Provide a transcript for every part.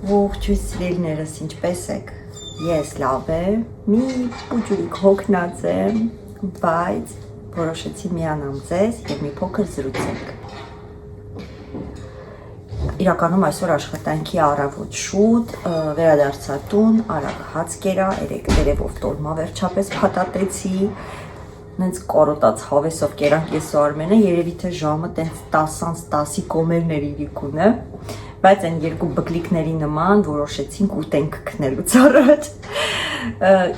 Ողջույն սիրելիներս, ինչպես եք։ Ես լավ եմ, մի փոքրիկ հոգնած եմ, բայց որոշեցի միանամ ձեզ եւ մի փոքր զրուցենք։ Իրականում այսօր աշխատանքի առավոտ շուտ վերադարձա տուն, արագ հաց կերա, երևով տոլմա վերջապես փաթաթեցի, նենց կորոտած հավեսով կերանք ես ու Արմենը, երևի թե ժամը տենց 10-10-ի կոմերներ իրիկունը, բայց այն երկու բկլիկների նման որոշեցինք ուտենք քնելուց առաջ։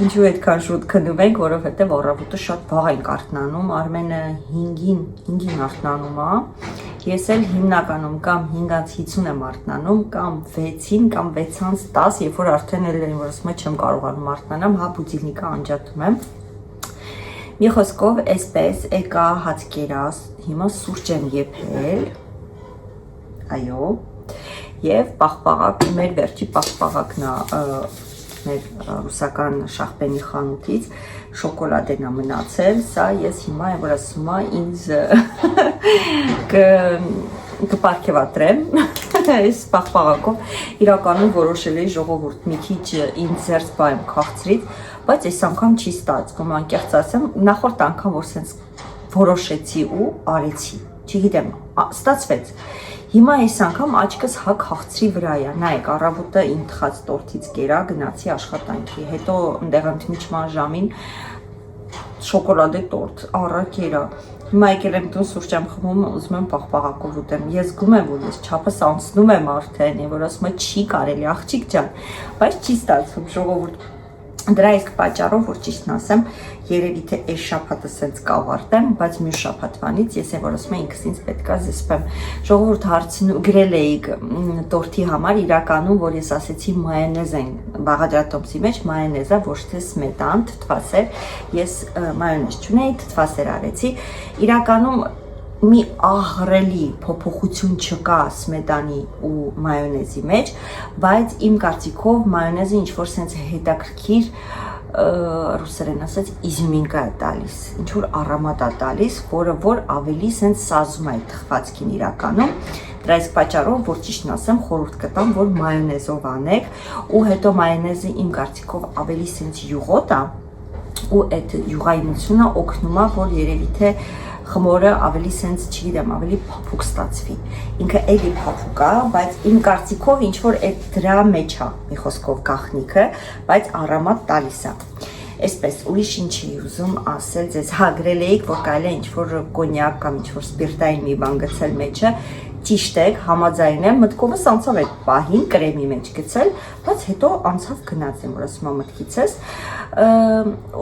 Ինչու այդքան շուտ քնում ենք, որովհետև առավոտը շատ վաղ ենք արթնանում, Արմենը 5-ին արթնանում է, ես էլ հիմնականում կամ 5:50 եմ արթնանում, կամ 6-ին, կամ 6:10, երբ որ արդեն էլ որ ասում եմ չեմ կարողանում արթնանամ, հա բուդիլնիկը անջատում եմ։ Մի խոսքով, այսպես եկա հաց կերաս, հիմա սուրճ եմ եփել, այո, եւ պաղպաղակ, մեր վերջի պաղպաղակն է մեր ռուսական շախպենի խանութից, շոկոլադեն է մնացել, սա ես հիմա եմ որ ասում եմ ինձ կպարգևատրեմ այս պաղպաղակով, իրականում որոշել էի ժողովուրդ մի քիչ ինձ զերծ բայեմ քաղցրից, բայց այս անգամ չի ստացվում, անկեղծ ասեմ, նախորդ անգամ որ սենց որոշեցի ու արեցի, չգիտեմ, ստացվեց։ Հիմա այս անգամ աչքս հա քաղցրի վրա է, նայեք, առավոտը իմ թխած տորթից կերա, գնացի աշխատանքի, հետո ընդեղ ընդմիջման ժամին շոկոլադե տորթ, առա կերա։ Հիմա եկել եմ տուն սուրճ եմ խմում, ուզում եմ պաղպաղակով ուտեմ։ Ես զգում եմ, որ ես չափս անցնում եմ արդեն, որ ասում եմ չի կարելի, աղջիկ ջան, բայց չի ստացվում ժողովուրդ։ Դրա իսկ պատճառով, որ ճիշտն ասեմ, երևի թե այս շաբաթը սենց կավարտեմ, բայց մյուս շաբաթվանից ես որ ասում եմ ինքս ինձ պետքա զսպեմ։ Ժողովուրդ հարցնում գրել էիք տորթի համար, իրականում, որ ես ասեցի մայոնեզ են բաղադրատոմսի մեջ, մայոնեզը ոչ թե սմետան, թթվասեր, ես մայոնեզ չունեի, թթվասեր արեցի, իրականում մի ահռելի փոփոխություն չկա սմետանի ու մայոնեզի մեջ, բայց իմ կարծիքով մայոնեզը ինչ-որ սենց հետաքրքիր ռուսերեն ասած իզյումինկա է տալիս, ինչ-որ առամատ է տալիս, որը որ ավելի սենց սազում է թխվածքին իրականում, դրա իսկ պատճառով, որ ճիշտն ասեմ, խորհուրդ կտամ, որ մայոնեզով անեք, ու հետո մայոնեզը իմ կարծիքով ավելի սենց յուղոտ է, ու այդ յուղայնությունը օգնում է, որ երևի թե խմորը ավելի սենց, չգիտեմ, ավելի փափուկ ստացվի։ Ինքը էլի փափուկ է, բայց իմ կարծիքով ինչ-որ այդ դրա մեջ է, մի խոսքով գաղտնիքը, բայց առամատ տալիս է։ Այսպես, ուրիշ ինչ էի ուզում ասել ձեզ, հա գրել էիք, որ կարելի է ինչ-որ կոնյակ կամ ինչ-որ սպիրտային մի բան գցել մեջը, ճիշտ եք, համաձայն եմ, մտքովս անցավ այդ պահին կրեմի մեջ գցել, բայց հետո անցավ գնաց եմ, որ ասում եմ մտքիցս,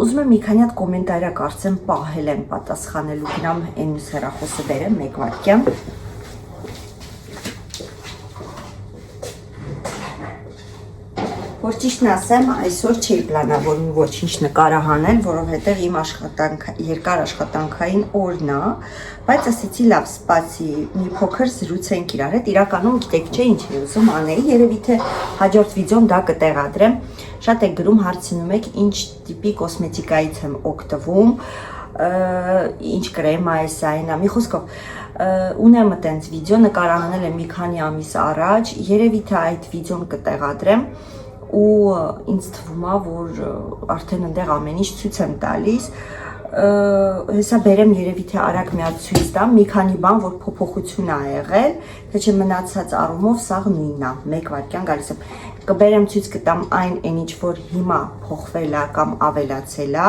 ուզում եմ մի քանի հատ կոմենտարիա կարծեմ պահել եմ պատասխանելու, գնամ այն մյուս հեռախոսը բերեմ, մեկ վայրկյան։ Որ ճիշտն ասեմ, այսօր չի պլանավորում ոչինչ նկարահանել, որովհետև իմ երկար աշխատանքային օրն է, բայց ասեցի լավ, սպասի, մի փոքր զրուցենք իրար հետ, իրականում գիտեք չէ ինչ եմ ուզում անեի, երևի թե հաջորդ վիդեոն դա կտեղադրեմ, շատ եք գրում հարցնում եք ինչ տիպի կոսմետիկայից եմ օգտվում, ինչ կրեմ այս այնա, մի խոսքով ունեմ տենց վիդեո նկարահանել եմ մի քանի ամիս առաջ, երևի թե այդ վիդեոն կտեղադրեմ ու ինձ թվում է, որ արդեն ընդեղ ամեն ինչ ցույց եմ տալիս, հեսա բերեմ երևի թե արագ մի հատ ցույց տամ, մի քանի բան, որ փոփոխություն ա եղել, թե չէ մնացած առումով սաղ նույնն է, մեկ վայրկյան գալիս եմ, կբերեմ ցույց կտամ այն ինչ որ հիմա փոխվել է կամ ավելացել է,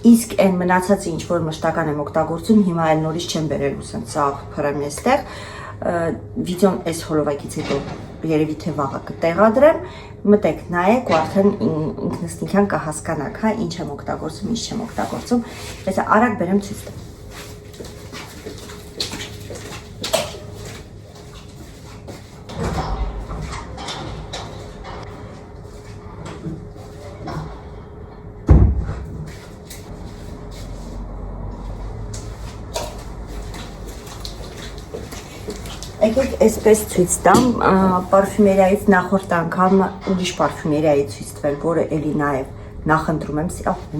իսկ այն մնացածը ինչ որ մշտական եմ օգտագործում, հիմա էլ նորից չեմ բերելու սենց սաղ փրեմ էստեղ, վիդեոն այս հոլովակից հետո երևի թե վաղը կտեղադրեմ, մտեք նայեք ու արդեն ինքնըստինքյան կհասկանաք, հա, ինչ եմ օգտագործում, ինչ չեմ օգտագործում, ես արագ բերեմ ցույց տամ։ Եկեք այսպես ցույց տամ, պարֆյումերիայից նախորդ անգամ ուրիշ պարֆյումերիայի ցույց տվել, որը էլի նաև նախընտրում եմ,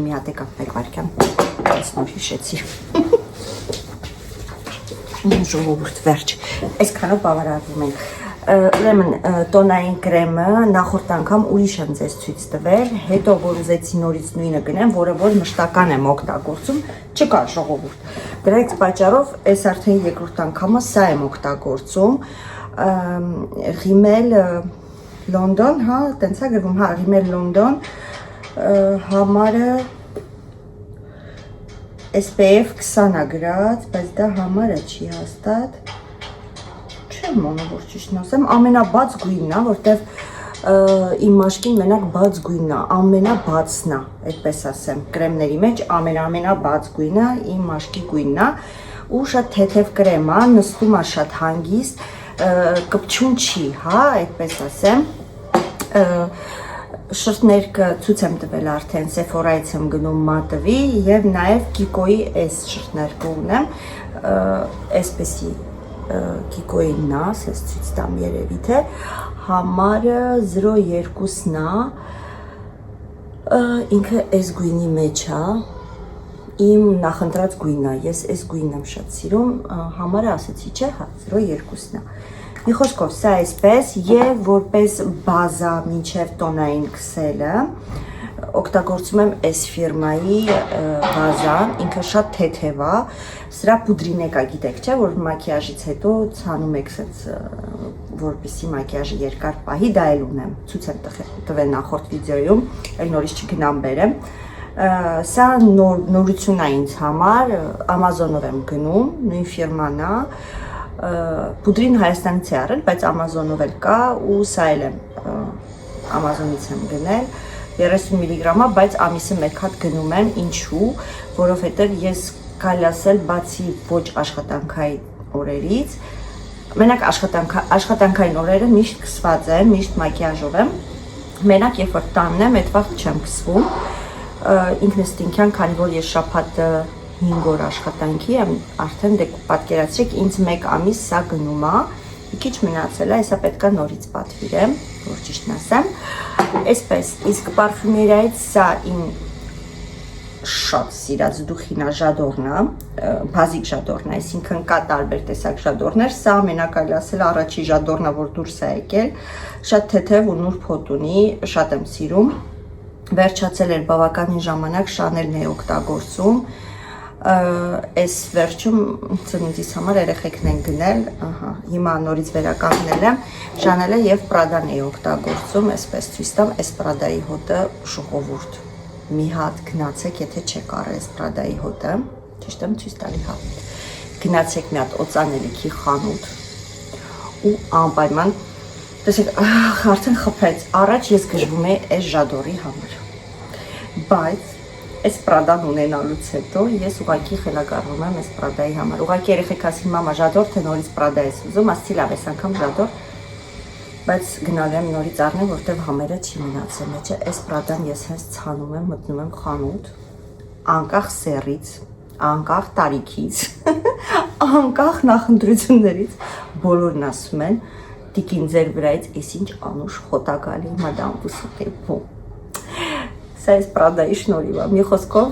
մի հատ եկա մեկ վայրկյան, այս նոր հիշեցի։ Ժողովուրդ վերջ, այսքանով բավարարվում ենք։ Ուրեմն տոնային կրեմը նախորդ անգամ ուրիշ եմ ձեզ ցույց տվել, հետո որ ուզեցի նորից նույնը գնեմ, որը որ մշտական եմ օգտագործում, չկար ժողովուրդ։ Դրա այս պատճառով այս արդեն երկրորդ անգամը սա եմ օգտագործում։ Rimmel London, հա, տենց է գրվում, հա, Rimmel London համարը SPF 20-ը գրած, բայց դա համարը չի հաստատ։ Չեմ ոնը որ ճիշտն ասեմ, ամենաբաց գույնն է, որտեվ իմ մաշկին մենակ բաց գույնն է, ամենաբացն է, այդպես ասեմ, կրեմների մեջ ամենաբաց գույնը իմ մաշկի գույնն է, ու շատ թեթև կրեմ է, նստում է շատ հանգիստ, կպչուն չի, հա, այդպես ասեմ, շրթներկը ցույց եմ տվել արդեն, Sephora-ից եմ գնում մատվի եւ նաեւ Kiko-ի այս շրթներկը ունեմ, այսպեսի Kiko-ին նա, ես ցույց տամ երևի թե համարը 02-ն է, ինքը այս գույնի մեջ է, իմ նախընտրած գույնն է, ես այս գույնն եմ շատ սիրում, համարը ասեցի չէ, հա, 02-ն է։ Մի խոսքով, սա այսպես եւ որպես բազա մինչեւ տոնային քսելը օգտագործում եմ այս ֆիրմայի բազան, ինքը շատ թեթև է, սրա պուդրին եկա, գիտեք, չէ, որ մակիաժից հետո ցանում եք սենց որպեսզի մակիաժը երկար պահի, դա էլ ունեմ, ցույց եմ տվել նախորդ վիդեոյում, այլ նորից չգնամ բերեմ։ Սա նորություն է ինձ համար, Amazon-ով եմ գնում, նույն ֆիրման է, պուդրին Հայաստանից է առել, բայց Amazon-ով էլ կա ու սա էլ եմ Amazon-ից եմ գնել 30 միլիգրամա, բայց ամիսը մեկ հատ գնում եմ, ինչու, որովհետև ես կարելի ասել բացի ոչ աշխատանքային օրերից, մենակ աշխատանքային օրերը միշտ քսված եմ, միշտ մակիաժով եմ, մենակ երբ որ տանն եմ, այդ վաղ չեմ քսվում, ինքնըստինքյան, քանի որ ես շաբաթը 5 օր աշխատանքի եմ, արդեն դե պատկերացրեք, ինձ մեկ ամիս սա գնում է, մի քիչ մնացել է, հեսա պետքա նորից պատվիրեմ, որ ճիշտն ասեմ, այսպես, իսկ պարֆումերիայից սա իմ շատ սիրած դուխինա ժադորն է, բազիկ ժադորն է, այսինքն կա տարբեր տեսակ ժադորներ, սա ամենակարելի ասել առաջի ժադորն է, որ դուրս է եկել, շատ թեթև ու նուրբ հոտ ունի, շատ եմ սիրում, վերջացել էր բավականին ժամանակ, Շանելն է օգտագործում, այս վերջում ծնունդիս համար երեխեքն են գնել, հիմա նորից վերականգնել եմ, Շանելը եւ Պրադան էի օգտագործում, այսպես ցույց տամ, այս Պրադայի հոտը ժողովուրդ, մի հատ գնացեք, եթե չեք առել այս Պրադայի հոտը, ճիշտ եմ ցույց տալի, հա, գնացեք մի հատ օծանելիքի խանութ ու անպայման, տեսեք, արդեն խփեց, առաջ ես գժվում էի այս ժադորի համար, բայց այս Պրադան ունենալուց հետո ես ուղղակի խելագարվում եմ այս Պրադայի համար։ Ուղղակի երեխեք ասին մամա ժադոր, թե նորից Պրադա ես ուզում, ասեցի լավ, այս անգամ ժադոր, բայց գնալ եմ նորից առնել, որտեվ համերը չի մնացել մեջը։ Այս Պրադան ես հենց ցանում եմ, մտնում եմ խանութ, անկախ սեռից, անկախ տարիքից, անկախ նախընտրություններից, բոլորն ասում են, տիկին ձեր վրայից այսինչ անուշ խոտակալի մադամ Բուսուտի բո։ Սա այս Պրադայի շնորհիվ է։ Մի խոսքով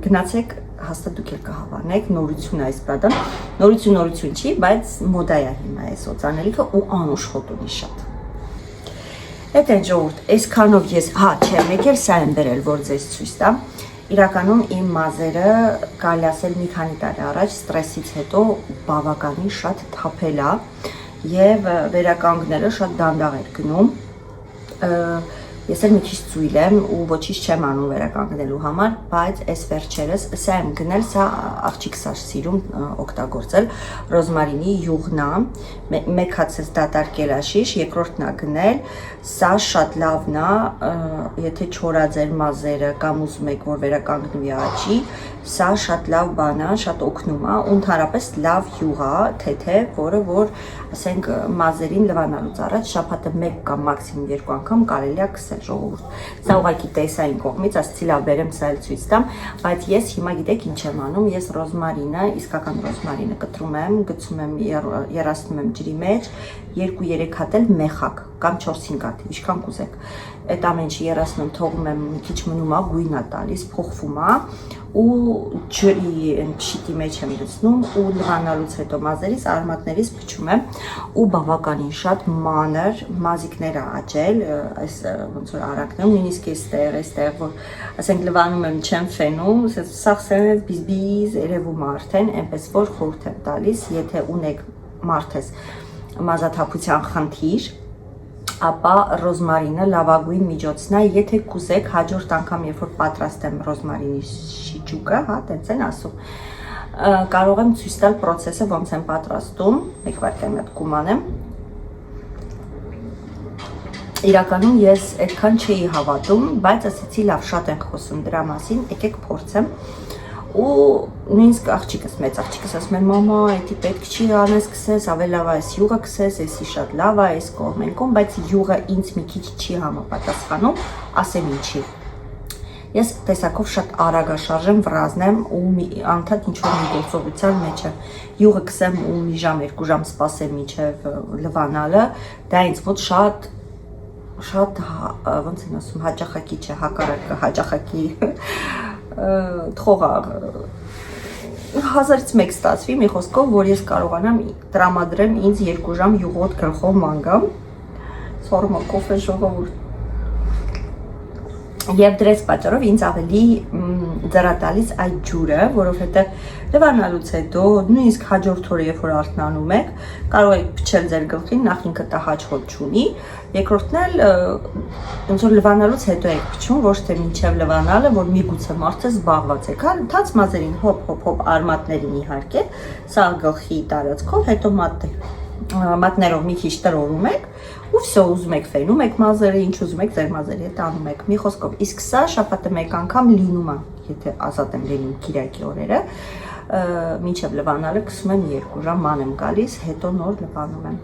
գնացեք, հաստատ դուք եք կհավանեք, նորություն է այս Պրադան։ Նորություն չի, բայց մոդա է հիմա այս օծանելիքը ու անուշ խոտ ունի շատ։ Այդ են ժողովուրդ, այսքանով ես, հա, չէ, մեկ էլ սա եմ բերել, որ ձեզ ցույց տամ։ Իրականում իմ մազերը, կարելի ասել մի քանի տարի առաջ ստրեսից հետո բավականին շատ թափել է եւ վերականգնելը շատ դանդաղ էր գնում։ Ես էլ մի քիչ ծույլ եմ ու ոչինչ չեմ անում վերականգնելու համար, բայց այս վերջերս սա եմ գնել, սա աղջիկս է սիրում օգտագործել, ռոզմարինի յուղն է, մեկ հացս դատարկել է շիշ, երկրորդն է գնել, սա շատ լավն է, եթե չորած էր մազերը կամ ուզում եք որ վերականգնվի աճի, սա շատ լավ բան է, շատ օգնում է, ու ընդհանրապես լավ յուղ է, թեթև, որը որ ասենք մազերին լվանալուց առաջ շաբաթը 1 կամ մաքսիմում 2 անգամ կարելի է քսել ժողովուրդ։ Սա ուղղակի տեսային կողմից, ասեցի լավ բերեմ սա էլ ցույց տամ, բայց ես հիմա գիտեք ինչ եմ անում, ես ռոզմարինը, իսկական ռոզմարինը կտրում եմ, գցում եմ, երացնում եմ ջրի մեջ, 2-3 հատ էլ մեխակ կամ 4-5 հատ, ինչքան կուզեք։ Այդ ամեն ինչը երացնում եմ, թողում եմ մի քիչ մնում է, գույն է տալիս, փոխվում է ու ջրի փշիտի մեջ եմ լցնում ու լվանալուց հետո մազերից արմատներից փչում եմ ու բավականին շատ մանր մազիկները աճել այս ոնց որ արանքներում նույնիսկ այստեղ որ ասենք լվանում եմ չեմ ֆենում սախսերից բիզբիզ երևում արդեն այնպես որ խորհուրդ եմ տալիս եթե ունեք մարդ ես մազաթափության խնդիր ապա ռոզմարինը լավագույն միջոցն է, եթե կուզեք հաջորդ անգամ, երբ որ պատրաստեմ ռոզմարինի շիճուկը, հա, տենց են ասում, կարող եմ ցույց տալ process-ը ոնց եմ պատրաստում, մեկ վայրկյան մոտ կումանեմ։ Իրականում ես այդքան չէի հավատում, բայց ասեցի լավ շատ են խոսում դրա մասին, եկեք փորձեմ։ Ու նույնիսկ աղջիկս մեծ աղջիկս ասում է մամա, էդի պետք չի անես քսես, ավելի լավ է այս յուղը քսես, էսի շատ լավ է, այս կողմենքում, բայց յուղը ինձ մի քիչ չի համապատասխանում, ասեմ ինչի։ Ես տեսակով շատ արագաշարժ եմ, վրազն եմ ու անդադ ինչ-որ մի գործողության մեջ եմ։ Յուղը քսեմ ու մի ժամ, 2 ժամ սպասեմ մինչև լվանալը, դա ինձ մոտ շատ ոնց են ասում, հաճախակի չէ, հակառակը հաճախակի թողա 1000-ից 1 ստացվի մի խոսքով, որ ես կարողանամ տրամադրեմ ինձ 2 ժամ յուղոտ գլխով մանգամ, սորմա կոֆե ժողովուրդ։ Եվ դրես պատճառով ինձ ավելի ձեռատալիս այդ ջուրը, որովհետև լվանալուց հետո, նույնիսկ հաջորդ օրը, երբ որ արթնանում եք, կարող եք փչել ձեր գլխին, նախ ինքը տհաճ հոտ չունի, երկրորդն էլ ոնց որ լվանալուց հետո եք փչում, ոչ թե մինչև լվանալը, որ միգուցե մարդը զբաղված եք, հա, թաց մազերին հոп արմատներին իհարկե, սա գլխի տարածքով, հետո մատներով մի քիչ տրորում եք ու վсё ուզում եք ֆենում եք մազերը, ինչ ուզում եք ձեր մազերի հետ անում եք։ Մի խոսքով, իսկ սա շաբաթը մեկ անգամ լինում է, եթե ազատ եմ լինում Կիրակի օրերը, մինչև լվանալը քսում եմ 2 ժամ ման եմ գալիս, հետո նոր լվանում եմ։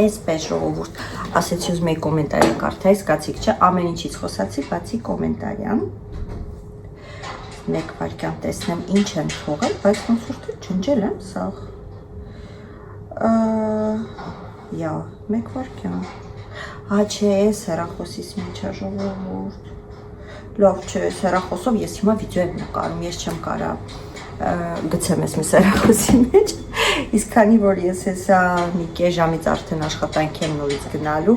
Այսպես ժողովուրդ, ասեցի ուզում եք կոմենտարի կարդայի, զգացիք չէ, ամեն ինչից խոսացի, բացի կոմենտարյան։ Մեկ վայրկյան տեսնեմ ինչ եմ թողել, բայց ոնց որ ջնջել եմ սաղ։ Յա, մեկ վայրկյան։ Հա չէ, հեռախոսից ինչ է ժողովուրդ։ Լավ չէ, հեռախոսով ես հիմա վիդեո եմ նկարում, ես չեմ կարա գցեմ ես մեզ հեռախոսի մեջ։ Իսկ քանի որ ես հեսա մի կես ժամից արդեն աշխատանք եմ նորից գնալու,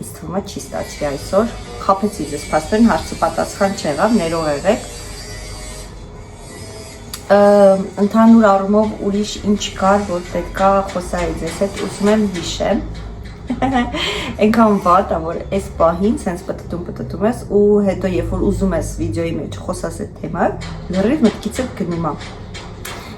ինձ թվում է չի ստացվի այսօր։ Խաբեցի ձեզ փաստորեն հարցի պատասխան չեղավ, ներող եղեք։ Ընդհանուր առումով ուրիշ ինչ կար, որ պետքա խոսայի ձեզ հետ, ուզում եմ հիշեմ։ Այնքան վատ է, որ այս պահին սենց պտտում ես ու հետո երբ որ ուզում ես վիդեոյի մեջ խոսաս այդ թեմայով, լրիվ մտքից էլ գնում է։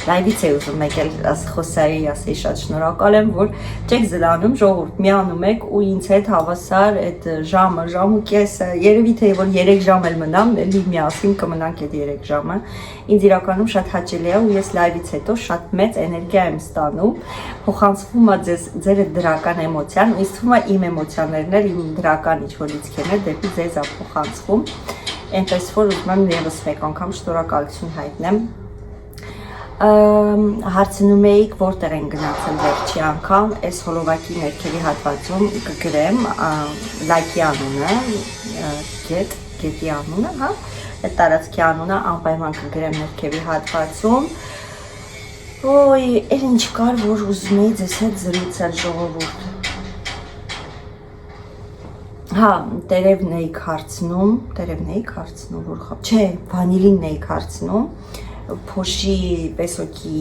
Լայվից է ուզում եկել խոսայի, ասեի շատ շնորհակալ եմ, որ չեք զլանում, ժողովուրդ, միանում եք ու ինձ հետ հավասար այդ ժամը, ժամ ու կեսը, երևի թե որ 3 ժամ էլ մնամ, էլի միասին կմնանք այդ 3 ժամը։ Ինձ իրականում շատ հաճելի է ու ես լայվից հետո շատ մեծ էներգիա եմ ստանում, փոխանցվում է ձեր դրական էմոցիան, ինձ թվում է իմ էմոցիաներն էլ իմ դրական ինչ-որ լիցքերն դեպի ձեզ է փոխանցվում։ Այնպես որ ուզում եմ եւս մեկ անգամ շնորհակալություն հայտնեմ։ Հարցնում էիք որտեղ են գնացել վերջի անգամ, այս հոլովակի ներքևի հատվածում կգրեմ լայքի անունը, գետի անունը, հա, այդ տարածքի անունը անպայման կգրեմ ներքևի հատվածում։ Ոյ, էլ ինչ կար, որ ուզում էի ձեզ հետ զրուցել ժողովուրդ։ Հա, տերևն էիք հարցնում, որ խապ, չէ, վանիլինն էիք հարցնում, փոշի, պեսոկի,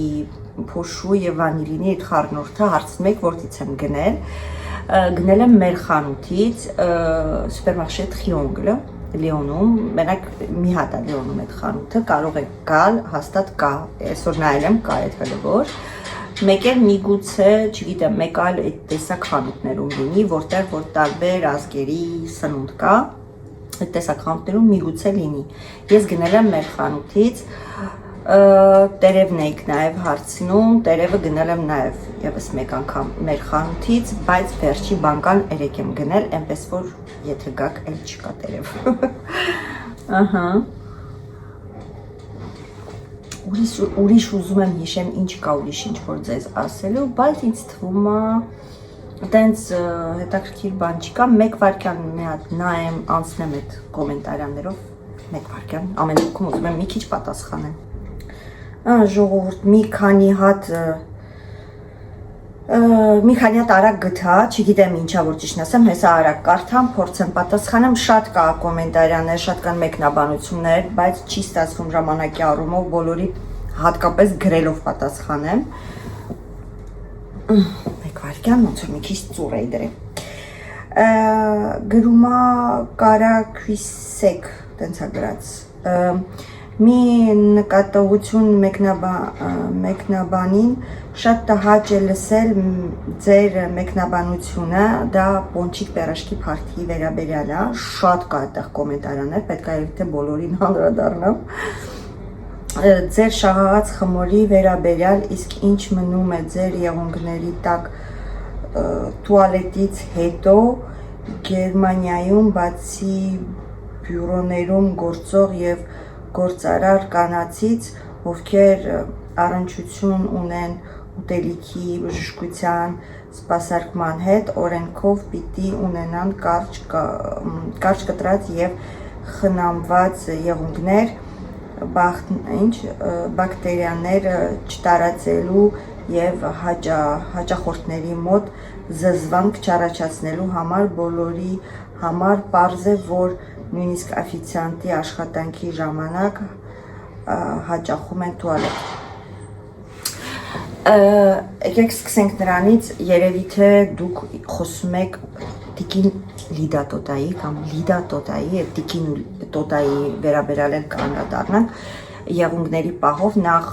փոշու եւ վանիլինի այդ խառնուրդը հարցնում եք որտից եմ գնել։ Գնել եմ մեր խանութից, սուպերմարշետ Խիոնգլը, Լիոնում, մենակ մի հատ է Լիոնում այդ խանութը, կարող եք գալ, հաստատ կա, այսօր նայել եմ, կա այդ հələ որ։ Մեկ էլ միգուցե, չգիտեմ, մեկ այլ այդ տեսակ խանութներում լինի, որտեղ որ տարբեր ազգերի սնունդ կա, այդ տեսակ խանութներում միգուցե լինի։ Ես գնել եմ մեր խանութից, տերևն էիք նաև հարցնում, տերևը գնել եմ նաև եւս մեկ անգամ մեր խանութից, բայց վերջի բանկան 3 եմ գնել, այնպես որ եթե գաք էլ չկա տերև։ Ահա։ Ուրիշ ուզում եմ հիշեմ ինչ կա ուրիշ ինչ որ ձեզ ասելու, բայց ինձ թվում է այտենց հետաքրքիր բան չկա, մեկ վայրկյան մի հատ նայեմ, անցնեմ այդ կոմենտարյաններով Մեկ վարքյան, ամեն դեպքում ուզում եմ մի քիչ պատասխանեմ։ Ժողովուրդ, մի քանի հատ արագ գտա, չգիտեմ ինչա որ ճիշտ ասեմ, հեսա արագ կարդամ, փորձեմ պատասխանեմ, շատ կա կոմենտարիաներ, շատ կան մեկնաբանություններ, բայց չի ստացվում ժամանակի առումով բոլորի հատկապես գրելով պատասխանեմ։ Մեկ վարքյան, ոնց որ մի քիչ ծուռ էի դրել։ Գրումա կարակույսեք, տենց է գրած։ Մի նկատողություն մեկնաբանին շատ տհաճ է լսել ձեր մեկնաբանությունը, դա պոնչիկ պերաշկի փարթի վերաբերյալ է, շատ կա այդտեղ կոմենտարիաներ, պետք է թե բոլորին անդրադառնամ։ Ձեր շաղաղած խմորի վերաբերյալ, իսկ ինչ մնում է ձեր եղունգների տակ տուալետից հետո Գերմանիայում բացի բյուրոներում գործող եւ գործարար կանացից, ովքեր առնչություն ունեն ուտելիքի, բժշկության, սպասարկման հետ, օրենքով պիտի ունենան կարճ կտրած եւ խնամված եղունգներ, բակտերիաներ չտարածելու եւ հաճախորդների մոտ զզվանք չառաջացնելու համար բոլորի համար պարզ է, որ նույնիսկ օֆիցիանտի աշխատանքի ժամանակ հաճախում են տուալետ։ Եկեք սկսենք նրանից, երևի թե դուք խոսում եք Տիկին Լիդա Տոտայի կամ Լիդա Տոտայի, Տիկին Տոտայի վերաբերյալ կանրադառնանք եղունգների պահով նախ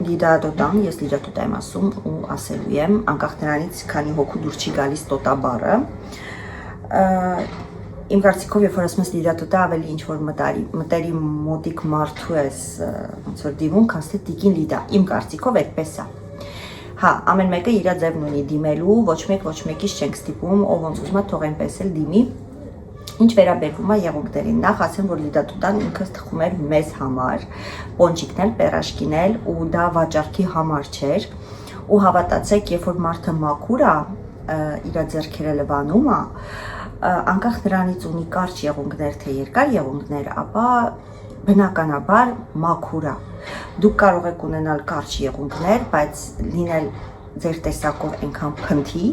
Լիդա Տոտան, ես Լիդա Տոտա եմ ասում ու ասելու եմ, անկախ նրանից քանի հոգու դուր չի գալիս Տոտա բառը, իմ կարծիքով երբ որ ասում ես Լիդա Տոտա ավելի ինչ որ մտերի մոտիկ մարդու ես ոնց որ դիմում, քան թե Տիկին Լիդա, իմ կարծիքով այդպես է։ Հա, ամեն մեկը իր ձևն ունի դիմելու, ոչ մեկից չենք ստիպում, ով ոնց ուզում է թող այնպես էլ դիմի։ Ինչ վերաբերվում է եղունգներին, նախ ասեմ, որ Լիդա Տոտան ինքը թխում էր մեզ համար, պոնչիկն էլ, պերաշկին էլ, ու դա վաճառքի համար չէր։ Ու հավատացեք, երբ որ մարդը մաքուր է, իր ձեռքերը լվանում է, անկախ նրանից ունի կարճ եղունգներ թե երկար եղունգներ, ապա բնականաբար մաքուր է։ Դուք կարող եք ունենալ կարճ եղունգներ, բայց լինել ձեր տեսակով այնքան փնթի,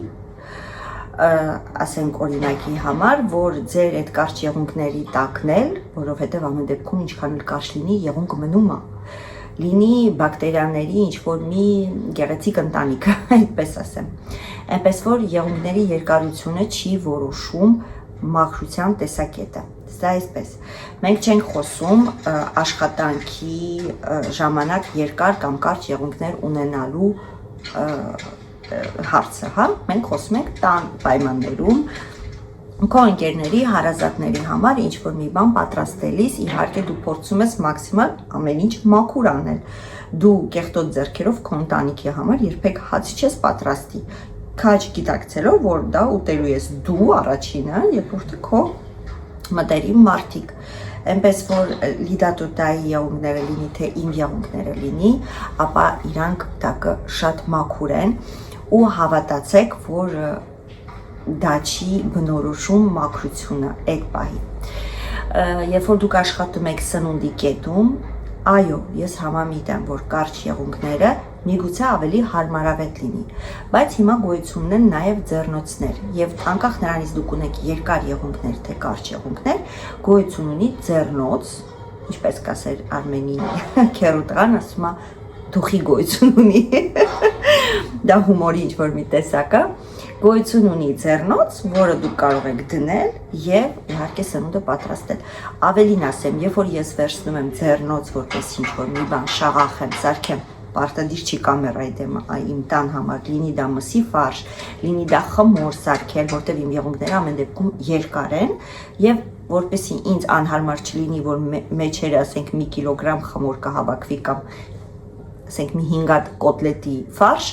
ասենք օրինակի համար, որ ձեր այդ կարճ եղունգների տակնել, որովհետև ամեն դեպքում ինչքան էլ կարճ լինի, եղունգ մնում է։ Լինի բակտերիաների ինչ-որ մի գեղեցիկ ընտանիք, այդպես ասեմ։ Այնպես որ եղունգների երկարությունը չի որոշում մաքրության տեսակետը։ Սա այսպես։ Մենք չենք խոսում աշխատանքի ժամանակ երկար կամ կարճ եղունգներ ունենալու հարցը, հա? Մենք խոսում ենք տան պայմաններում քո ընկերների, հարազատների համար ինչ որ մի բան պատրաստելիս, իհարկե դու փորձում ես մաքսիմալ ամեն ինչ մաքուր անել։ Դու կեղտոտ ձեռքերով քո ընտանիքի համար երբեք հաց չես պատրաստի։ Քաջ գիտակցելով, որ դա ուտելու ես դու առաջինը, երբ որ քո մտերիմ մարդիկ։ Այնպես որ Լիդա Տոտայի եղունգները լինի, թե իմ եղունգները լինի, ապա իրանք տակը շատ մաքուր են ու հավատացեք, որ դա չի բնորոշում մաքրությունը այդ պահի։ Երբ որ դուք աշխատում եք սնունդի կետում, այո, ես համամիտ եմ, որ կարճ եղունգները միգուցե ավելի հարմարավետ լինի, բայց հիմա գոյություն ունեն նաև ձեռնոցներ եւ անկախ նրանից դուք ունեք երկար եղունգներ թե կարճ եղունգներ, գոյություն ունի ձեռնոց, ինչպես կասեր Արմենի քերուտղան, ասում է դուխի գոյություն ունի, դա հումորի ինչ որ մի տեսակ է, գոյություն ունի ձեռնոց, որը դուք կարող եք դնել եւ իհարկե սնունդը պատրաստել։ Ավելին ասեմ, երբ որ ես վերցնում եմ ձեռնոց, որպես ինչ որ մի բան շաղախեմ, սարքեմ, պարտադիր չի կամերայի դեմ իմ տան համար, լինի դա մսի ֆարշ, լինի դա խմոր սարքել, որտեղ իմ եղունգները ամեն դեպքում երկար են եւ որպեսզի ինձ անհարմար չլինի, որ մեջերը ասենք մի կիլոգրամ խմոր կհավաքվի կամ ասենք մի 5 հատ կոտլետի ֆարշ,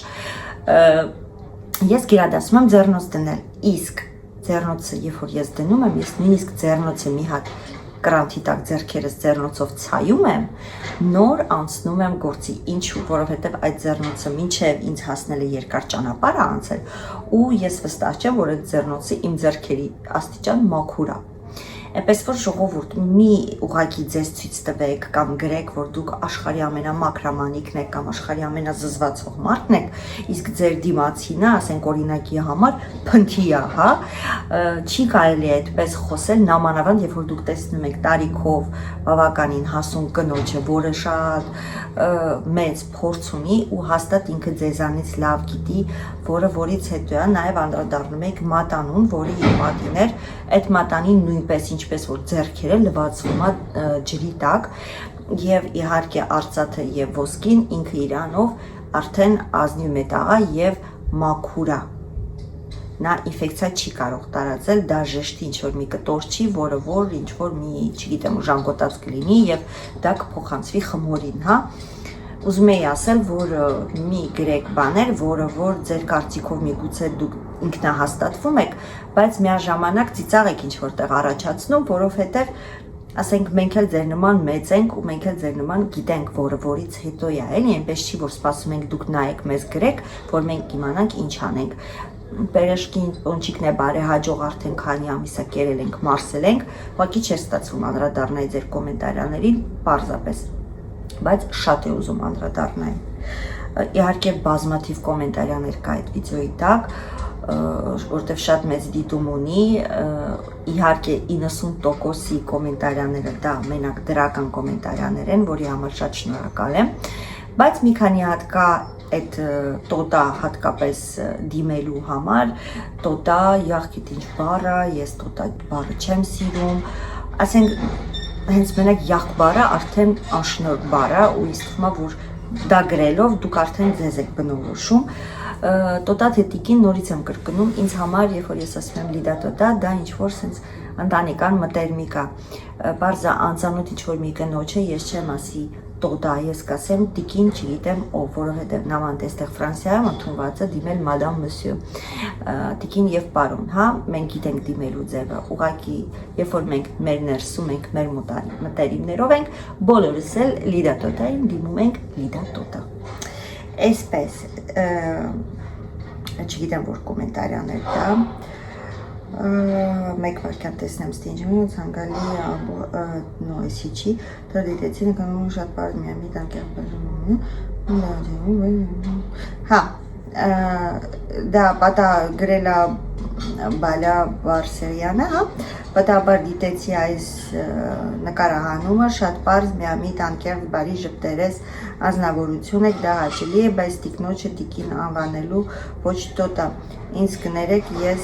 ես գերադասում եմ ձեռնոց դնել, իսկ ձեռնոցը, երբ որ ես դնում եմ, ես նույնիսկ ձեռնոցը մի հատ կրանթի տակ ձեռքերս ձեռնոցով ցայում եմ, նոր անցնում եմ գործի, ինչու, որովհետև այդ ձեռնոցը մինչև ինձ հասնել է երկար ճանապարհ անցել ու ես վստահ չեմ, որ այդ ձեռնոցը իմ ձեռքերի աստիճան մաքուր է։ Այնպես որ ժողովուրդ մի ուղակի ձեզ ցույց տվեք կամ գրեք, որ դուք աշխարհի ամենամաքրամանիքն եք կամ աշխարհի ամենազզվացող մարդն եք, իսկ ձեր դիմացինը, ասենք օրինակի համար, փնթի է, հա, չի կարելի այդպես խոսել, նամանավանդ, երբ որ դուք տեսնում եք տարիքով բավականին հասուն կնոջը, որը շատ մեծ փորձ ունի ու հաստատ ինքը ձեզանից լավ գիտի, որից հետո նաև անդրադառնում եք մատանուն, որի իր մատիներ, այդ մատանին նույնպես ինչպես որ ձեռքերը լվացվում է ջրի տակ եւ իհարկե արծաթը եւ ոսկին ինքը իրանով արդեն ազնիվ մետաղ է եւ մաքուր է։ Նա ինֆեկցիա չի կարող տարածել, դա ժեշտի ինչ-որ մի կտոր չի, որը որ ինչ-որ մի, չգիտեմ, ժանգոտած կլինի եւ դա կփոխանցվի խմորին, հա։ Ուզում եի ասել, որ մի գրեք բաներ, որը որ ձեր կարծիքով միգուցե դուք ինքնահաստատվում եք, բայց միաժամանակ ծիծաղ եք ինչ-որտեղ առաջացնում, որովհետեւ ասենք մենք էլ ձեր նման մեծ ենք ու մենք էլ ձեր նման գիտենք, որից հետո է, էլի, այնպես չի, որ սպասում ենք դուք նայեք մեզ գրեք, որ մենք իմանանք ինչ անենք։ Պերեշկին պոնչիկն է բարեհաջող արդեն քանի ամիսա կերել ենք, մարսել ենք, ուղղակի չէ ստացվում անդրադառնալ ձեր կոմենտարիաներին, պարզապես, բայց շատ է ուզում անդրադառնալ։ Իհարկե բազմաթիվ կոմենտարիաներ կա այդ վիդեոյի տակ, որտեղ շատ մեծ դիտում ունի, իհարկե 90%-ի կոմենտարիաները դա մենակ դրական կոմենտարիաներ են, որի համար շատ շնորհակալ եմ, բայց մի քանի հատ կա այդ տոտա հատկապես դիմելու համար, տոտա յախքիտ ինչ բառը, ես տոտա բառը չեմ սիրում, ասենք հենց մենակ յախք բառը արդեն անշնորհ բառ է ու ինձ թվում է, որ դա գրելով դուք արդեն ձեզ եք բնորոշում, տոտա թետիկին նորից եմ կրկնում, ինձ համար, երբ որ ես ասում եմ լիդա տոտա, դա ինչ-որ սենց ընտանեկան մտերմիկ է, բարձա անծանոթ ինչ-որ մի կնոջ է, ես չեմ ասի տոտա, ես կասեմ տիկին, չգիտեմ ով, որովհետև նամանտ էստեղ Ֆրանսիայում ընդունված է դիմել մադամ մսյո, տիկին եւ պարոն, հա, մենք գիտենք դիմելու ձևը, ուղղակի, երբ որ մենք մեր ներսում ենք, մեր մտերիմներով ենք, բոլորս էլ լիդա տոտային դիմում ենք լիդա տոտա։ Այսպես, չգիտեմ որ կոմենտարիաներ դա, մեկ վարքյան տեսնեմ ստինջիմի ու ցանկալի նոյսի չի, դա դիտեցին կանոն շատ պարդ միամ մի տանք հա, դա պատա գրելա բալա բարսերյանը, հա, պատաբար դիտեցի այս նկարահանումը, շատ պարզ միամիտ անկերտ բարի ժպտերես ազնավորություն եք, դա հաճելի է, բայց տիկնոջը տիկին անվանելու ոչ տոտա, ինձ կներեք ես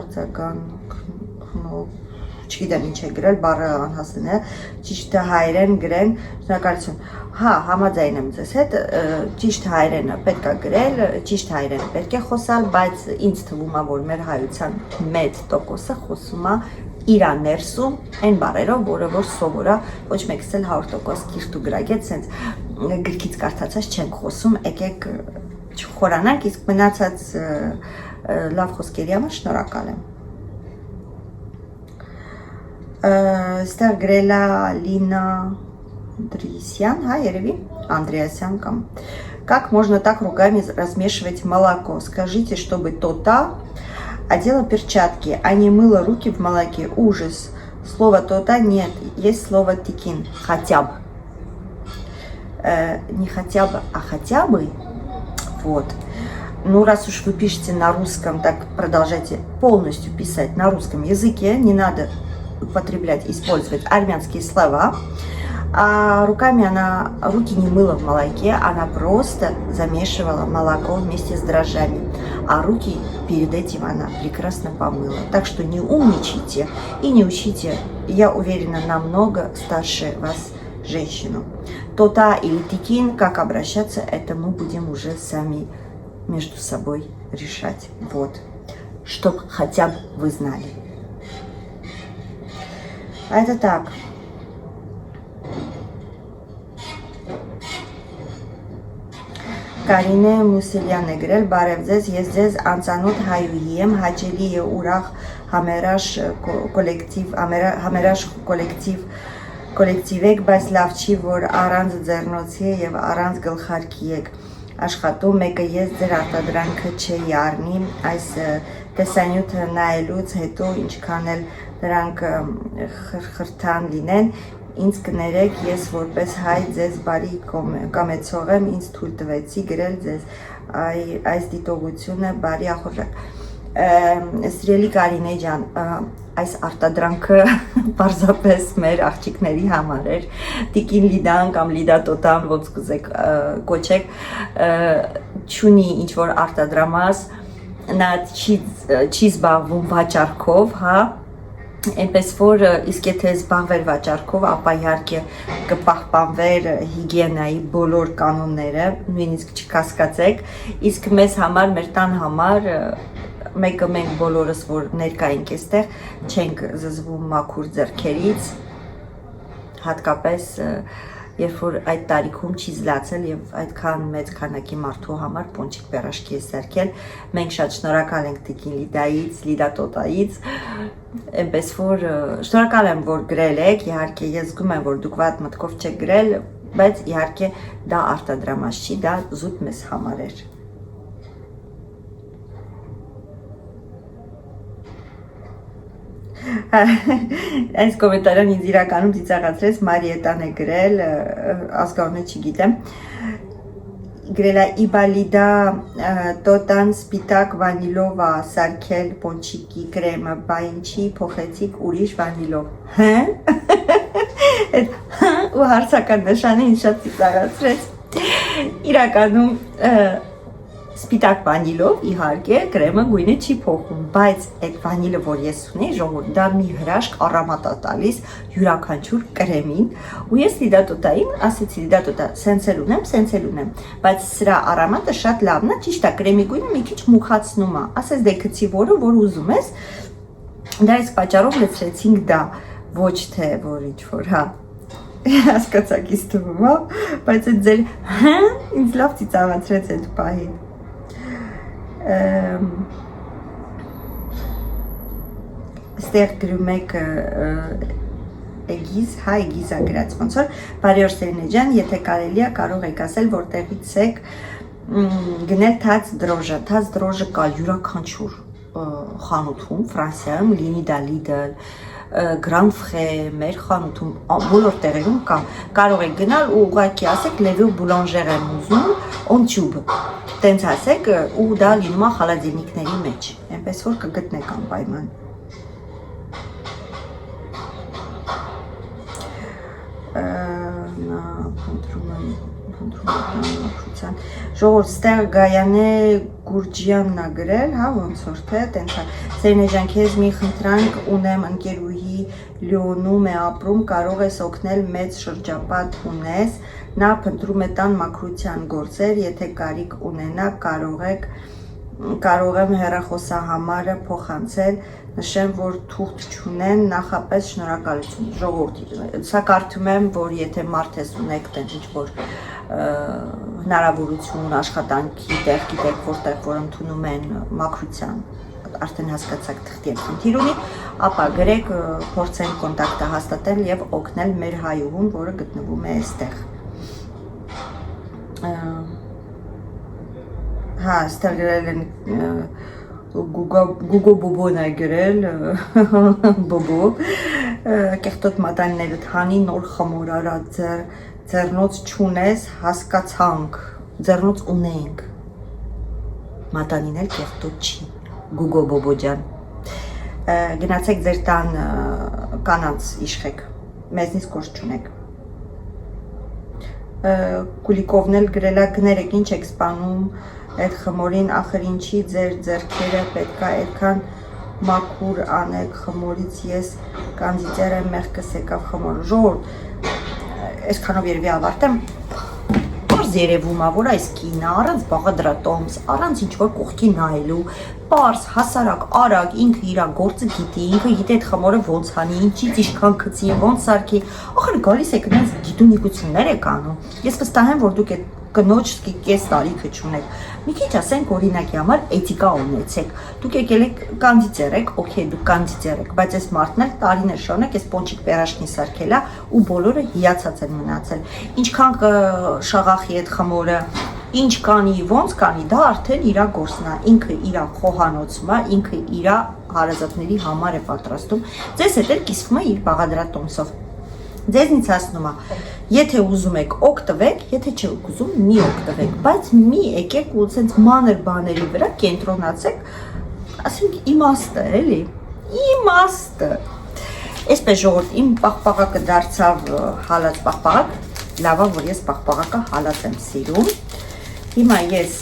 արձագանքնով չգիտեմ ինչ է գրել, բառը անհասն է, ճիշտ հայերեն գրեն, շնորհակալություն, հա, համաձայն եմ ձեզ հետ, ճիշտ հայերենը պետք է գրել, ճիշտ հայերեն պետք է խոսալ, բայց ինձ թվում է, որ մեր հայության մեծ տոկոսը խոսում է իր ներսում այն բառերով, որը որ սովորա ոչ մեկս էլ 100% կիրթ ու գրագետ, սենց գրքից կարդացած չենք խոսում, եկեք չխորանանք, իսկ մնացած լավ խոսքերի համար շնորհակալ եմ։ Ստեղ գրելա Լինա Дрисян, հա, երևի, Անդреасян կամ как можно так руками размешивать молоко? Скажите, чтобы тота одела перчатки, а не мыла руки в молоке. Ужас. Слова тота нет, есть слово тикин. Хотя бы. Не хотя бы, а хотя бы. Вот. Ну, раз уж вы пишете на русском, так продолжайте полностью писать на русском языке. Не надо употреблять, использовать армянские слова. А руками она руки не мыла в молоке, она просто замешивала молоко вместе с дрожжами. А руки перед этим она прекрасно помыла. Так что не умничайте и не учите, я уверена, намного старше вас женщину. Тота или тикин, как обращаться, это мы будем уже сами между собой решать. Вот, чтоб хотя бы вы знали. А это так. Կարինե Մուսելյան է գրել, բարև ձեզ, ես ձեզ անծանոթ հայուհի եմ, հաճելի է ուրախ համերաշ կոլեկտիվ եք, բայց լավ չի, որ առանց ձեռնոցի եւ առանց գլխարկի եք, աշխատում, մեկը ես ձեր արտադրանքը չէի առնի, այս տեսանյութը նայելուց հետո ինչքան էլ դրանք խրթան լինեն, ինձ կներեք, ես որպես հայ ձեզ բարի կամեցող եմ, ինձ թույլ տվեցի գրել ձեզ այս դիտողությունը բարի ախորժակ։ Սիրելի Կարինե ջան, այս արտադրանքը պարզապես մեր աղջիկների համար էր, տիկին Լիդան կամ Լիդա Տոտան, ոնց կուզեք կոչեք, չունի ինչ-որ արտադրամաս, նա չի զբաղվում վաճառքով, հա, այնպես որ իսկ եթե զբաղվեր վաճառքով, ապա իհարկե կպահպանվեր հիգիենայի բոլոր կանոնները, նույնիսկ չկասկածեք, իսկ մեզ համար, մեր տան համար մեկը մենք բոլորս որ ներկա ենք այստեղ չենք զզվում մաքուր ձեռքերից, հատկապես երբ որ այդ տարիքում չի զլացել եւ այդքան մեծ քանակի մարդու համար պոնչիկ պերաշկի է սարքել, մենք շատ շնորհակալ ենք տիկին Լիդայից, Լիդա Տոտայից, այնպես որ շնորհակալ եմ որ գրել եք, իհարկե ես զգում եմ որ դուք վատ մտքով չեք գրել, բայց իհարկե դա արտադրամաս չի, դա զուտ մեզ համար էր։ Այս կոմենտարան ինձ իրականում ծիծաղացրեց, Մարիետան է գրել, ազգանունը չգիտեմ, գրել է Իբալիդա Տոտան սպիտակ վանիլով է սարքել պոնչիկի կրեմը, բա ինչի փոխեցիք ուրիշ վանիլով, հը? Ու հարցական նշանը ինձ շատ ծիծաղացրեց, իրականում սպիտակ վանիլով իհարկե կրեմը գույնը չի փոխում, բայց այդ վանիլը, որ ես ունեի, ժողովուրդ, դա մի հրաշք առամատ է տալիս յուրաքանչյուր կրեմին, ու ես Լիդա Տոտային ասեցի, Լիդա Տոտա, սենց էլ ունեմ, բայց սրա առամատը շատ լավն է, ճիշտ է, կրեմի գույնը մի քիչ մուխացնում է, ասես դե գցի որը, որ ուզում ես, դա այս պատճառով լցրեցինք դա, ոչ թե որ ինչ-որ, հա, հասկացաք ինձ թվում, հա, բայց այդ ձեր, հա, ինձ լավ ծիծաղացրեց այդ պահին։ Ստեղ գրում եք Էգիզ, հա Էգիզա գրած ոնց որ, բարի օր Սերինե ջան, եթե կարելի է կարող եք ասել որտեղից եք գնել թաց դրոժը կա յուրաքանչյուր խանութում, Ֆրանսիայում, լինի դա Lidl, Grand Fré, մեր խանութում, բոլոր տեղերում կա, կարող եք գնալ ու ուղղակի ասեք Լևո բուլանժեր եմ ուզում, on tube, տենց ասեք ու դա լինում է խալադильնիկների մեջ, այնպես որ կգտնեք անպայման։ Նա փնտրում եմ ժողովուրդ ստեղ Գայանե Գուրջյանն է գրել, հա ոնց որ թե տենց է Սերինե ջան քեզ մի խնդրանք ունեմ ընկերուհի Լիոնում է ապրում կարող ես օգնել մեծ շրջապատ ունես նա փնտրում է տան մաքրության գործեր եթե կարիք ունենա կարող եմ հեռախոսահամարը փոխանցել նշեմ որ թուղթ չունեն նախապես շնորհակալություն ժողովուրդ սա կարդում եմ որ եթե մարդ ես ունեք տենց ինչ որ հնարավորություն աշխատանքի տեղ գիտեք որտեղ որ ընդունում են մաքրության արդեն հասկացաք թղթի խնդիր ունի ապա գրեք փորձենք կոնտակտը հաստատել եւ օգնել մեր հայուհուն որը գտնվում է այստեղ հա ստեղ գրել են Գուգո բոբոն է գրել բոբո կեղտոտ մատանիներդ հանի նոր խմոր արա ձեռնոց չունես հասկացանք ձեռնոց ունենք մատանիներ կեղտոտ չի Գուգո բոբո ջան գնացեք ձեր տան կանանց իշխեք մեզնից կորս չունեք Կուլիկովն էլ գրելա գներեք ինչ եք սպանում այդ խմորին ախր ինչի ձեր ձեռքերը պետք է այդքան մաքուր անեք խմորից ես կանդիդեր եմ մեղքս եկավ խմորը ժողովուրդ այսքանով երևի ավարտեմ պարզ երևում է որ այս կինը առանց բաղադրատոմս առանց ինչ որ կողքի նայելու պարզ հասարակ արագ ինքը իր գործը գիտի ինքը գիտի այդ խմորը ոնց հանի ինչից ինչքան գցի ոնց սարքի ախր գալիս եք այնց գիտունիկություններ եք անում ես վստահ եմ որ դուք այդ կնոջ կես տարիքը չունեք մի քիչ ասենք օրինակի համար էթիկա ունեցեք դուք եկել եք կանդիդեր եք օքեյ դուք կանդիդեր եք բայց այս մարդն էլ տարիներ շարունակ այս պոնչիկ պերաշկին սարքելա ու բոլորը հիացած են մնացել ինչքան շաղախի այդ խմորը ինչ կանի, ոնց կանի, դա արդեն իր գործն է, ինքը իր խոհանոցում է, ինքը իր հարազատների համար է պատրաստում, ձեզ հետ էլ կիսվում է իր բաղադրատոմսով։ Ձեզնից ասնում է, եթե ուզում եք օգտվեք, եթե չեք ուզում մի օգտվեք, բայց մի եկեք ու ցենց մանր բաների վրա կենտրոնացեք, ասենք իմաստը, էլի, իմաստը։ Այսպես ժողովուրդ, իմ պաղպաղակը դարձավ հալած պաղպաղակ, լավ է, որ ես պաղպաղակը հալած եմ սիրում։ Հիմա ես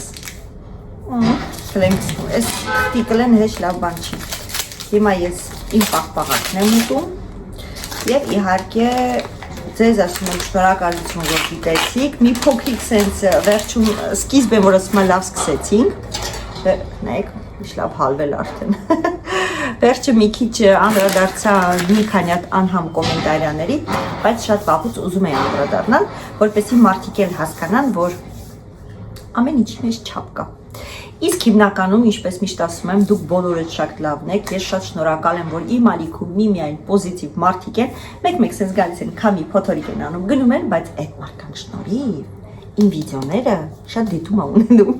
այս տիկլեն հեչ լավ բան չի։ Հիմա ես իմ պաղպաղակն եմ ուտում եւ իհարկե ձեզ ասում եմ շնորհակալություն, որ գիտեցիք, մի փոքրիկ սենց վերջում սկիզբը որ ասում եմ լավ սկսեցինք, նայեք, ինչ լավ հալվել արդեն։ Վերջը մի քիչ անդրադարձա մի քանի հատ անհամ կոմենտարիաների, բայց շատ վաղուց ուզում եմ անդրադառնալ, որպեսզի մարդիկ էլ հասկանան, որ ամեն ինչի մեջ չափ կա։ Իսկ հիմնականում, ինչպես միշտ ասում եմ, դուք բոլորդ շատ լավն եք, ես շատ շնորհակալ եմ, որ իմ ալիքում միմիայն պոզիտիվ մարդիկ են, մեկ-մեկ sense գալիս են, քամի փոթորիկ են անում, գնում են, բայց այդ մարդկանց շնորհիվ իմ վիդեոները շատ դիտում ունենում։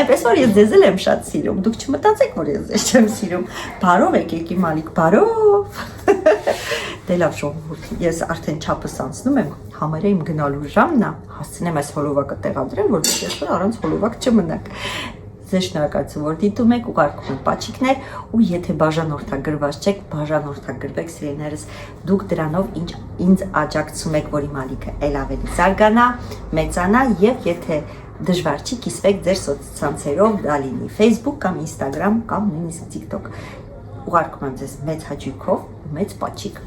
Էնպես որ ես ձեզ էլ եմ շատ սիրում, դուք չմտածեք, որ ես ձեզ չեմ սիրում, բարով եկեք իմ ալիք, բարով։ Դե լավ ժողովուրդ, ես արդեն չափս անցնում եմ, համարը իմ գնալու ժամն է, հասցնեմ այս հոլովակը տեղադրել, որպեսզի այսօր առանց հոլովակ չմնաք։ Ձեզ շնորհակալություն, որ դիտում եք, ուղարկում եք պաչիկներ, ու եթե բաժանորդագրված չեք, բաժանորդագրվեք սիրելիներս, դուք դրանով ինձ աջակցում եք, որ իմ ալիքը ել ավելի զարգանա, մեծանա, եւ եթե դժվար չի, կիսվեք ձեր սոցցանցերով, դա լինի Facebook կամ Instagram կամ նույնիսկ TikTok։ Ուղարկում եմ ձեզ մեծ հաճույքով, մեծ պաչիկ։